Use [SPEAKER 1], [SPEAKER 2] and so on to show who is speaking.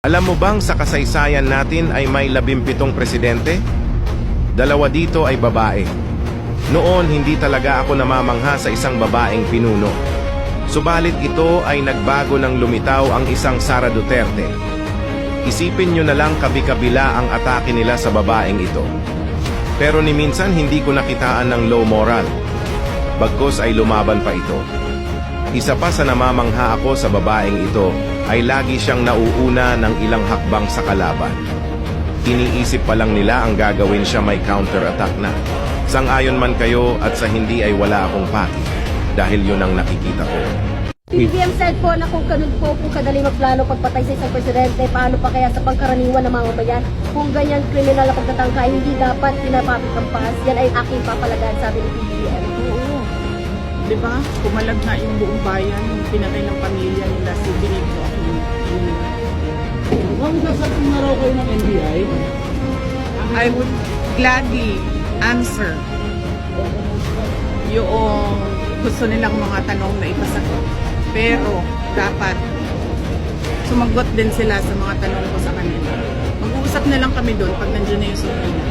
[SPEAKER 1] Alam mo bang sa kasaysayan natin ay may 17 presidente? 2 dito ay babae. Noon hindi talaga ako namamangha sa isang babaeng pinuno. Subalit ito ay nagbago ng lumitaw ang isang Sara Duterte. Isipin nyo na lang kabi-kabila ang atake nila sa babaeng ito. Pero ni minsan hindi ko nakitaan ng low moral. Bagkus ay lumaban pa ito. Isa pa sa namamangha ako sa babaeng ito ay lagi siyang nauuna ng ilang hakbang sa kalaban. Iniisip pa lang nila ang gagawin siya may counter-attack na. Sang-ayon man kayo at sa hindi ay wala akong paki dahil yun ang nakikita ko.
[SPEAKER 2] PBBM said po na kung ganun po kung kadali magplano pagpatay sa isang presidente, paano pa kaya sa pangkaraniwan ng mga mamayan? Kung ganyan kriminal na pagtatangka, hindi dapat pinapapit ang paas. Yan ay aking papalagan, sabi ni PBBM.
[SPEAKER 3] Oo. Diba? Kumalag na yung buong bayan, yung pinatay ng pamilya nila si Benito Aquino.
[SPEAKER 4] Kung sasabihin na raw kayo ng NBI,
[SPEAKER 3] I would gladly answer yung gusto nilang mga tanong na ipasagot. Pero dapat sumagot din sila sa mga tanong ko sa kanila. Mag-uusap na lang kami doon pag nandiyan na yung Supreme.